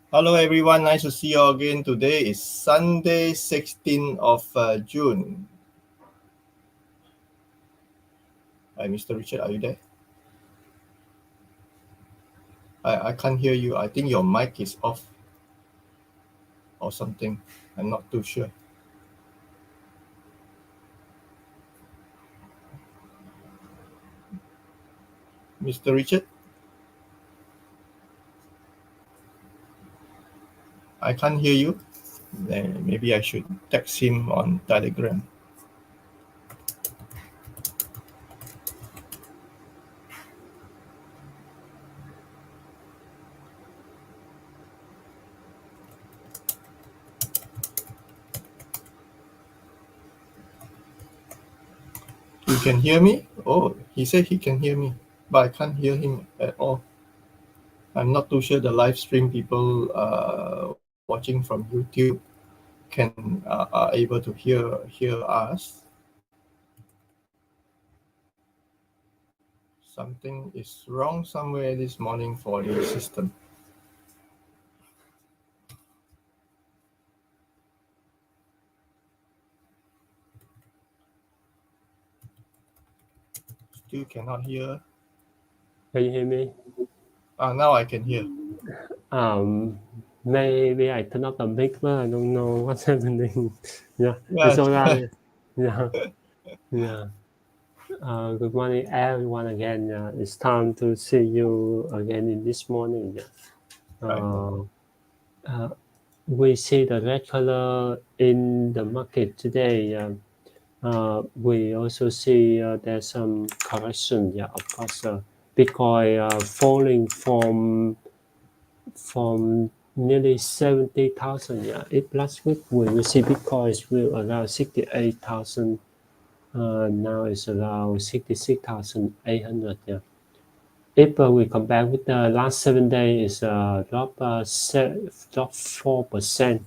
Hello everyone, nice to see you all again. Today is Sunday, 16th of June. Hi, Mr. Richard, are you there? I can't hear you. I think your mic is off or something. I'm not too sure. Mr. Richard? I can't hear you. Then maybe I should text him on Telegram. You can hear me? Oh, he said he can hear me, but I can't hear him at all. I'm not too sure the live stream people watching from YouTube are able to hear us. Something is wrong somewhere this morning for the system. Still cannot hear. Can you hear me? Now I can hear. Maybe I turn off the mic, but I don't know what's happening. Yeah, Yeah, it's all right. Yeah, yeah. Good morning, everyone. Again, it's time to see you again in this morning. Yeah. right. We see the red color in the market today. We also see there's some correction. Yeah, of course. Bitcoin falling from nearly 70,000. Yeah, it last week we see Bitcoin is around 68,000. Now it's around 66,800. Yeah. If we compare with the last 7 days, drop 4%.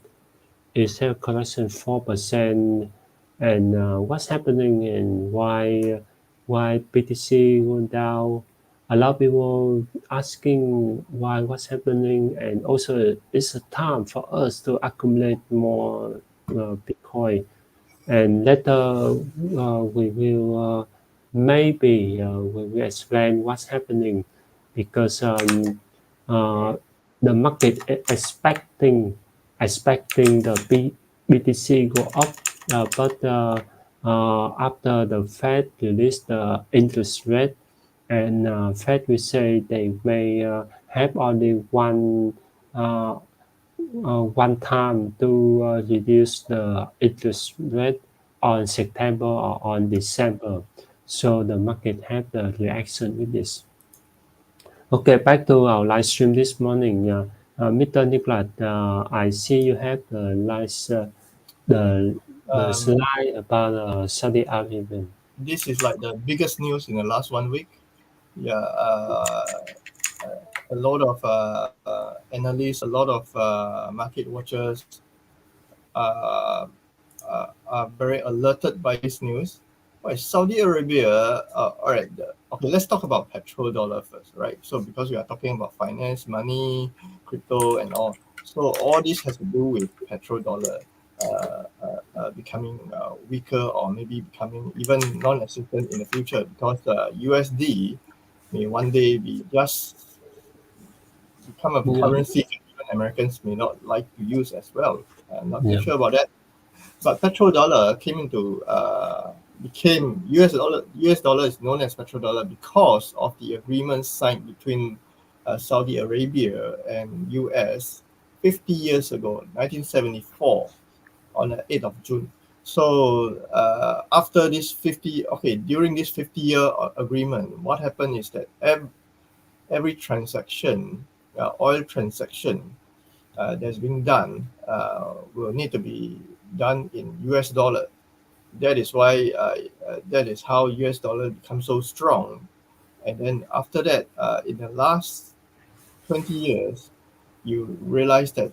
Is a correction 4%, and what's happening and why BTC went down? A lot of people asking why what's happening, and also it's a time for us to accumulate more Bitcoin, and later we will we will explain what's happening because uh, the market expecting the BTC go up, but after the Fed release the interest rate, and Fed will say they may have only one time to reduce the interest rate on September or on December. So the market had the reaction with this. Okay, back to our live stream this morning. Mr. Nicholas, I see you have the Um, slide about Saudi Arabia. this is like the biggest news in the last 1 week. Yeah, a lot of analysts, a lot of market watchers uh, are very alerted by this news. Why Saudi Arabia? All right. Okay, let's talk about petrodollar first, right? So because we are talking about finance, money, crypto, and all, so all this has to do with petrodollar becoming weaker or maybe becoming even non-existent in the future because USD may one day be just become a Yeah, currency that even Americans may not like to use as well. I'm not too yeah, sure about that. But petrodollar became US dollar. US dollar is known as petrodollar because of the agreement signed between Saudi Arabia and US 50 years ago, 1974, on the 8th of June. So after this 50, okay, during this 50-year agreement, what happened is that every transaction, oil transaction that's being done will need to be done in US dollar. That is why that is how US dollar becomes so strong. And then after that, in the last 20 years, you realize that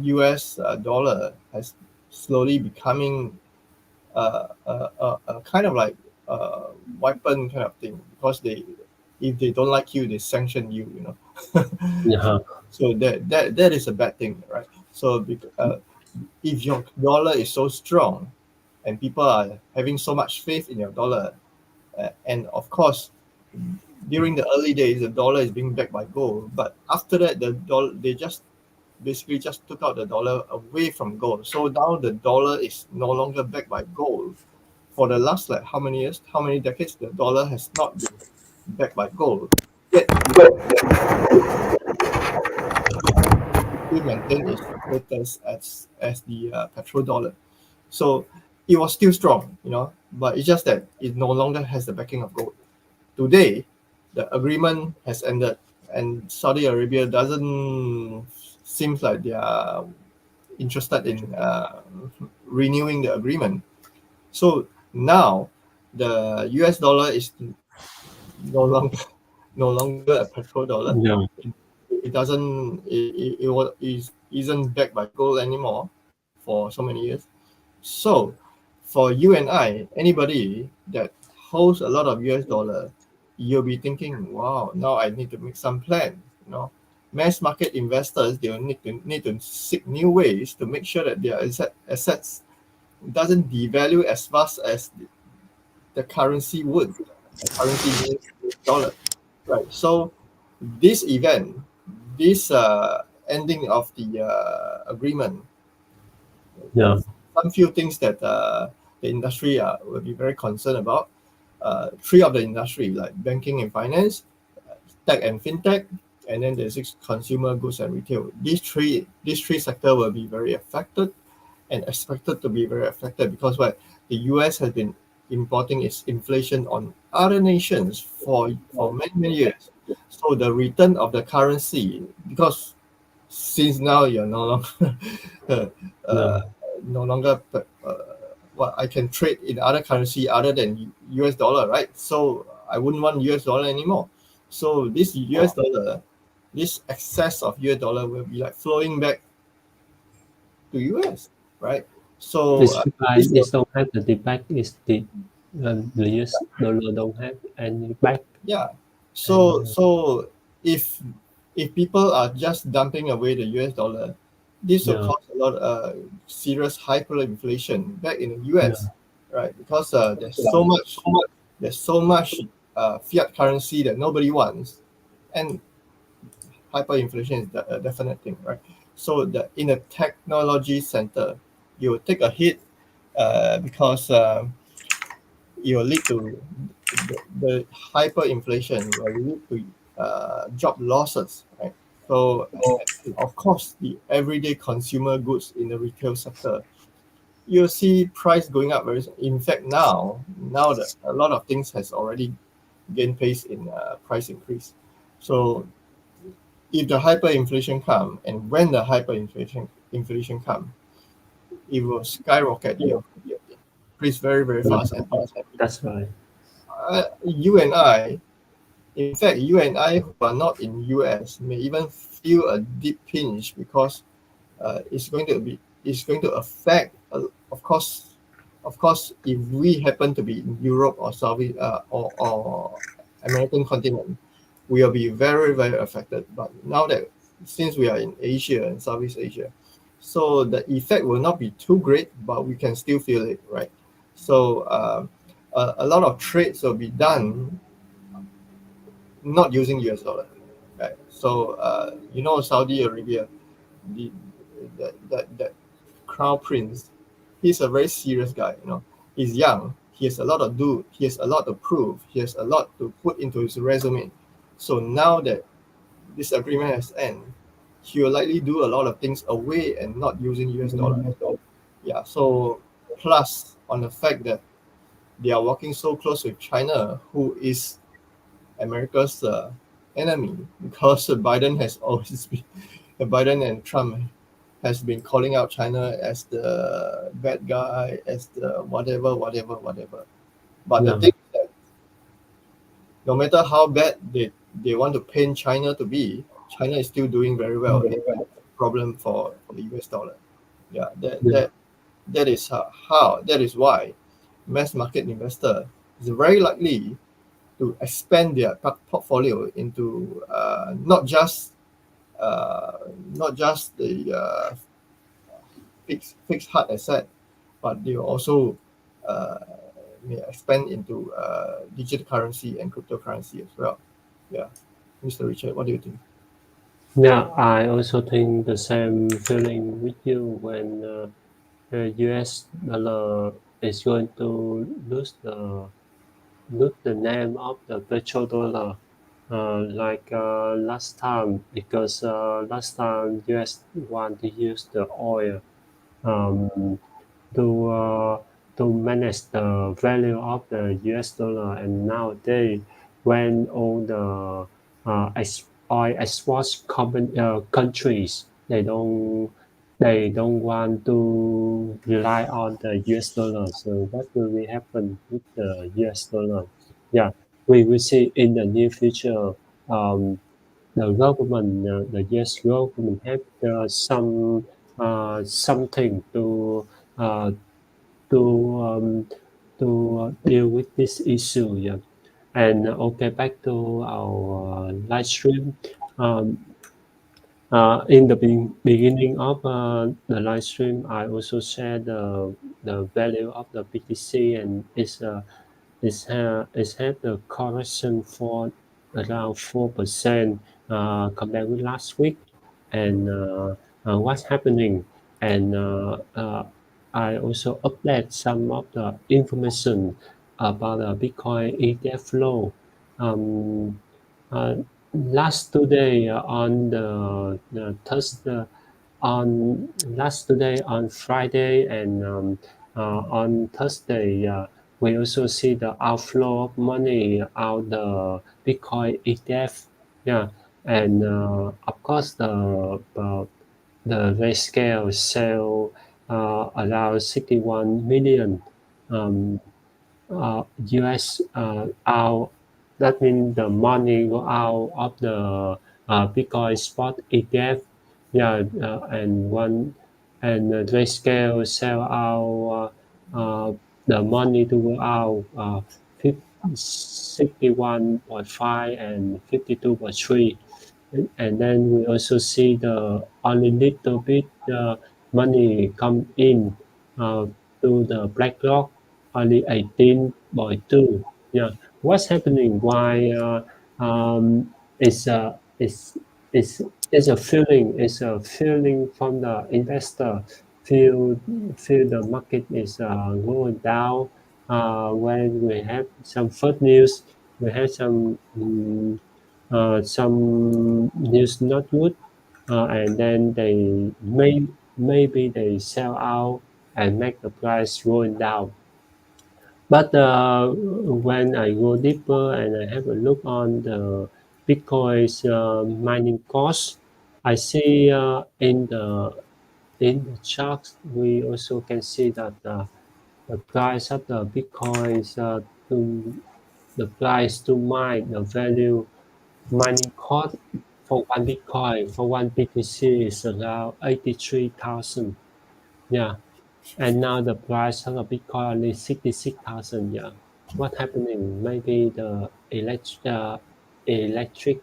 US dollar has slowly becoming a kind of like weapon kind of thing because if they don't like you, they sanction you. Yeah. So that is a bad thing, right? So if your dollar is so strong, and people are having so much faith in your dollar, and of course, during the early days, the dollar is being backed by gold, but after that, the dollar they just basically just took out the dollar away from gold. So now the dollar is no longer backed by gold. For the last like how many years, how many decades, the dollar has not been backed by gold. Yet we maintain its status as the petrodollar. So it was still strong, but it's just that it no longer has the backing of gold. Today, the agreement has ended, and Saudi Arabia doesn't seems like they are interested in renewing the agreement. So now the US dollar is no longer no longer a petrodollar. Yeah. It doesn't it isn't backed by gold anymore for so many years. So for you and I, anybody that holds a lot of US dollar, you'll be thinking, wow, now I need to make some plan. Mass market investors, they'll need to seek new ways to make sure that their assets doesn't devalue as fast as the currency would. The currency means dollar, right? So this event, this ending of the agreement, Yeah. some few things that the industry will be very concerned about. Three of the industry, like banking and finance, tech and fintech, and then there's consumer goods and retail. These three sector will be very affected and expected to be very affected because what the US has been importing its inflation on other nations for many years. So the return of the currency, because since now you're no longer uh, Yeah. uh, no longer what I can trade in other currency other than US dollar, right? So I wouldn't want US dollar anymore. So this US dollar, this excess of US dollar will be like flowing back to US, right? So It's because this will, it don't have the back. Is the US dollar don't have any back, yeah. and So if if people are just dumping away the US dollar, this will yeah, cause a lot of serious hyperinflation back in the yeah, US, right? Because there's so much fiat currency that nobody wants, and hyperinflation is a definite thing, right? So in a technology center, you will take a hit because it will lead to the hyperinflation will lead to job losses, right? So, of course, the everyday consumer goods in the retail sector, you'll see price going up very. In fact, now that a lot of things has already gained pace in price increase. So, if the hyperinflation come, and when the hyperinflation come, it will skyrocket. It will increase very very yeah, fast, and that's right. you and I, in fact, you and I who are not in US may even feel a deep pinch because it's going to affect. Of course, if we happen to be in Europe or or American continent, we will be very very affected. But now that since we are in Asia and Southeast Asia, so the effect will not be too great, but we can still feel it, right? So a lot of trades will be done not using US dollar, right? So Saudi Arabia, the that crown prince, he's a very serious guy. He's young. He has a lot of do. He has a lot to prove. He has a lot to put into his resume. So now that this agreement has ended, he will likely do a lot of things away and not using US dollar. Yeah. So plus on the fact that they are working so close with China, who is America's enemy, because Biden has always been Biden and Trump has been calling out China as the bad guy, as the whatever, whatever, whatever. But the Yeah, thing is that no matter how bad they want to paint China to be, China is still doing very well. It's not a problem for the US dollar. Yeah, that yeah, that that is how that is why mass market investor is very likely to expand their portfolio into uh, not just the fixed hard asset, but they will also uh, may expand into digital currency and cryptocurrency as well. Yeah, Mr. Richard, what do you think? Yeah, I also think the same feeling with you when the US dollar is going to lose the name of the virtual dollar, like last time, because last time US want to use the oil um, to uh, to manage the value of the US dollar, and nowadays when all the oil export countries they don't want to rely on the US dollar. So what will be happen with the US dollar? Yeah, we will see in the near future. Um, the government, the US government have something uh, to um, to deal with this issue. Yeah, and okay, back to our live stream. Um, in the beginning of the live stream, I also shared the value of the BTC, and it's had the correction for around 4% compared with last week, and what's happening. And I also update some of the information about the Bitcoin ETF flow. Um, uh, Last today on the Thursday on last today on Friday and on Thursday, we also see the outflow of money out the Bitcoin ETF. Yeah, and of course the Grayscale sale around 61 million um, US out. That means the money go out of the Bitcoin spot ETF. Yeah, and one and Grayscale sell out the money to go out 61.5 and 52.3. And then we also see the only little bit money come in uh, to the BlackRock, only 18.2. Yeah, what's happening? Why is is a feeling? Is a feeling from the investor. Feel feel the market is going down. When we have some first news, we have some news not good, and then maybe they sell out and make the price going down. But when I go deeper and I have a look on the Bitcoin's mining cost, I see in the charts we also can see that the price of the Bitcoins to the price to mine the value mining cost for one Bitcoin for one BTC is around 83,000. Yeah, and now the price of a Bitcoin only 66,000. Yeah, what happening? Maybe the electric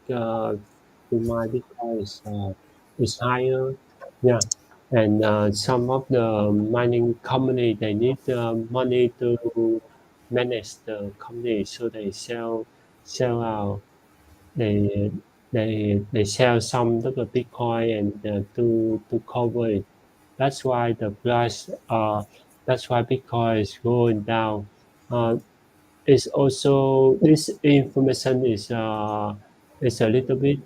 to my Bitcoin is higher. Yeah, and some of the mining company they need money to manage the company, so they sell out they they sell some of the Bitcoin and to cover it. That's why the price that's why Bitcoin is going down. Uh, it's also this information is a little bit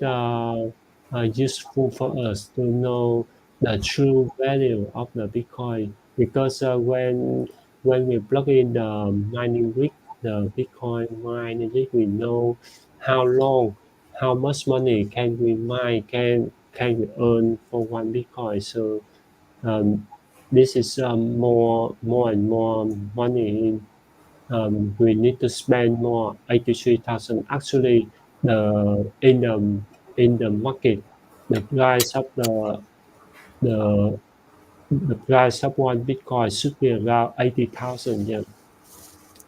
useful for us to know the true value of the Bitcoin because when we plug in the mining rig, the Bitcoin mining rig, we know how long, how much money can we mine, can we earn for one Bitcoin. So um, this is more and more money we need to spend more 83,000. Actually, the in the market, the price of the the price of one Bitcoin should be around 80,000. Yeah,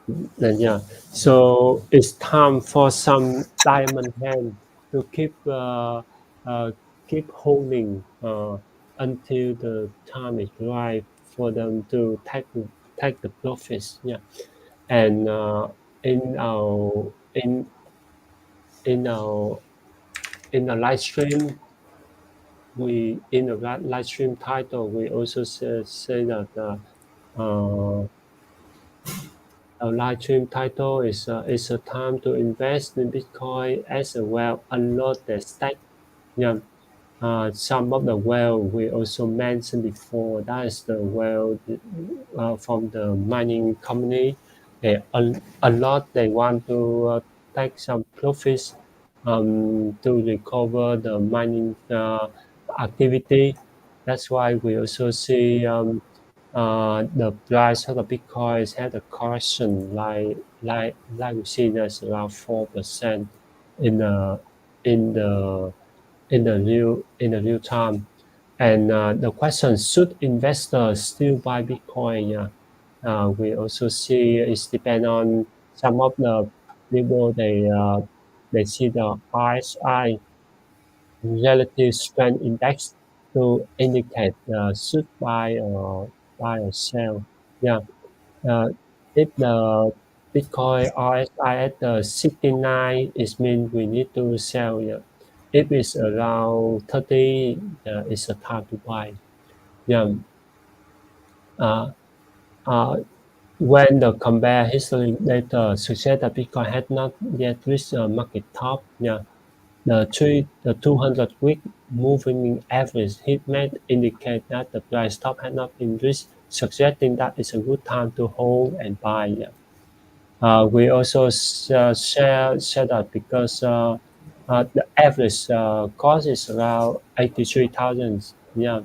And yeah, so it's time for some diamond hand to keep holding until the time is right for them to take the profits. Yeah, and in our in our in a live stream, we in the live stream title we also say that our live stream title is a time to invest in Bitcoin as well unload the stack. Yeah. Some of the well we also mentioned before, that is the well from the mining company. A lot they want to take some profits to recover the mining activity. That's why we also see the price of the Bitcoin has had a correction, like we see that's around 4% in the in the in the real time. And the question, should investors still buy Bitcoin? Yeah. We also see it's depend on some of the people they see the RSI relative strength index to indicate should buy or sell. Yeah. Uh, if the Bitcoin RSI at the 69, it means we need to sell. Yeah. If it's around 30, it's a time to buy. Yeah. Uh, uh, when the compare history data suggests that Bitcoin had not yet reached a market top, yeah, the 200 week moving average heat map indicate that the price top had not been reached, suggesting that it's a good time to hold and buy. Yeah. We also share that because the average cost is around 83,000. Yeah,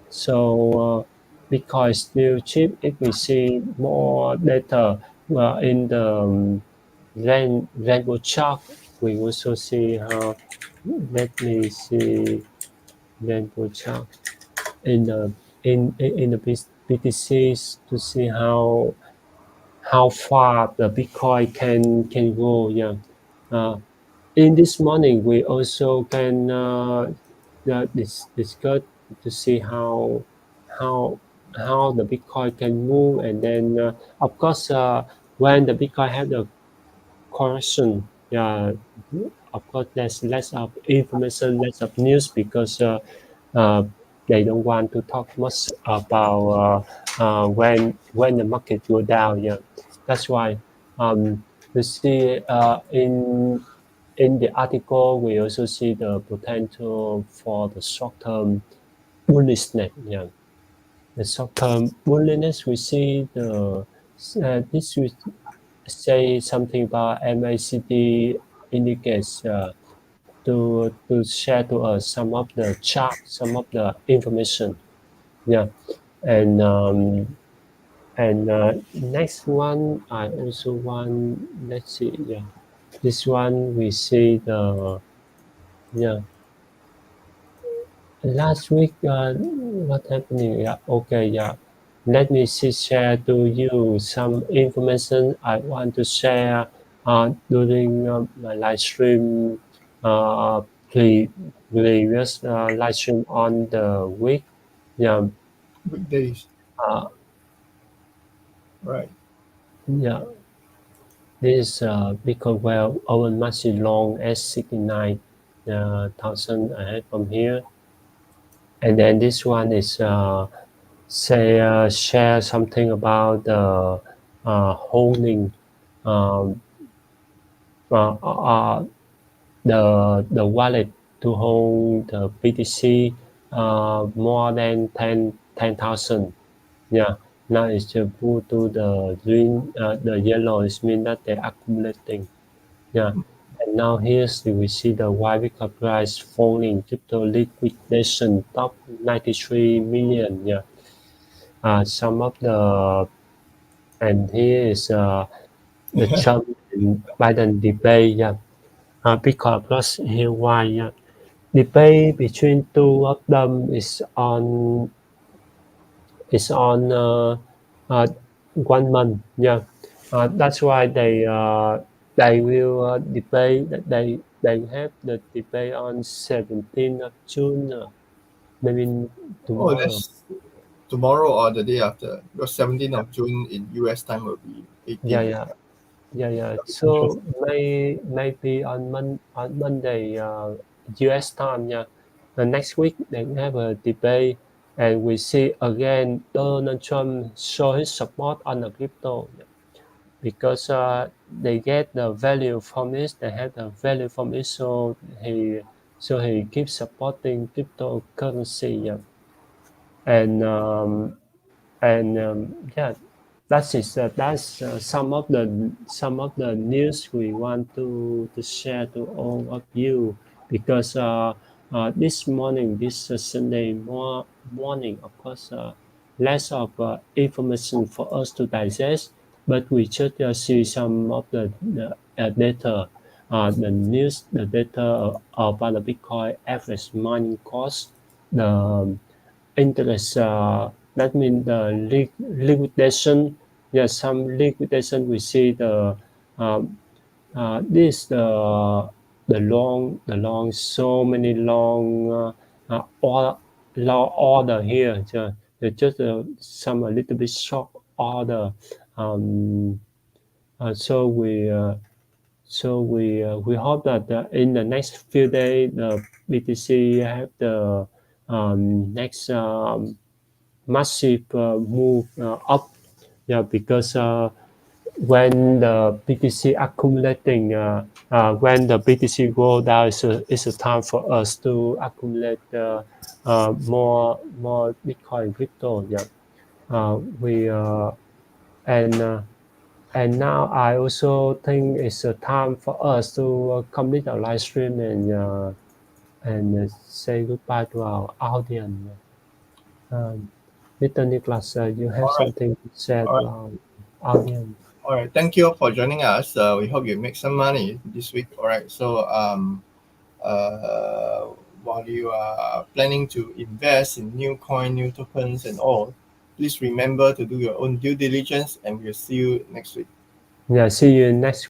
so Bitcoin is still cheap. If we see more data in the rainbow chart, we also see how. Let me see rainbow chart in the in the BTCs to see how far the Bitcoin can go. Yeah. Uh, in this morning, we also can discuss to see how how the Bitcoin can move, and then of course when the Bitcoin have the correction, yeah, of course there's less of information, less of news because uh, they don't want to talk much about when the market go down. Yeah, that's why you see in the article we also see the potential for the short term bullishness. Yeah, the short term bullishness we see the this we say something about MACD indicates to share to us some of the chart, some of the information. Yeah, and next one I also want. Let's see. Yeah, this one we see the yeah last week. What happening? Yeah, okay. Yeah, let me see, share to you some information I want to share during my live stream pre previous live stream on the week. Yeah, Weekdays, uh, right? yeah. This because well our much long as 69,000 ahead from here, and then this one is say share something about the holding um, uh, uh, the wallet to hold the BTC more than 10,000. Yeah, now it's just put to the green, the yellow. It means that they're accumulating. Yeah, and now here's we see the why Bitcoin price falling due to liquidation top 93 million. Yeah, some of the and here is the Trump and Biden debate. Yeah, Bitcoin plus here why. Yeah, debate between two of them is on 1 month. Yeah, That's why they will debate. They have the debate on 17th of June. Maybe Oh, tomorrow. that's tomorrow or the day after. Because 17th of June in US time will be Yeah, 18th. yeah, yeah, yeah. So Interesting. maybe on Monday, U.S. time. Yeah, the next week they have a debate, and we see again Donald Trump show his support on the crypto. Yeah, because they get the value from it, they have the value from it, so he keeps supporting cryptocurrency. Yeah, and yeah, that's some of the news we want to share to all of you because this morning, this Sunday morning, of course, less of information for us to digest, but we just see some of the data, the data about the Bitcoin average mining cost, the interest, that means the liquidation. Yes, some liquidation. We see um, this the long so many long order here. Just some a little bit short order. Um, so we hope that in the next few days the BTC have the next massive move up. Yeah, because when the BTC go down, it's a time for us to accumulate more Bitcoin crypto. Yeah, we and and now I also think it's a time for us to complete our live stream and say goodbye to our audience. Um, Mr. Nicholas, you have All right. something to say All to right. our audience? All right. Thank you for joining us. We hope you make some money this week. All right. So, uh, while you are planning to invest in new coin, new tokens, and all, please remember to do your own due diligence, and we'll see you next week. Yeah, see you next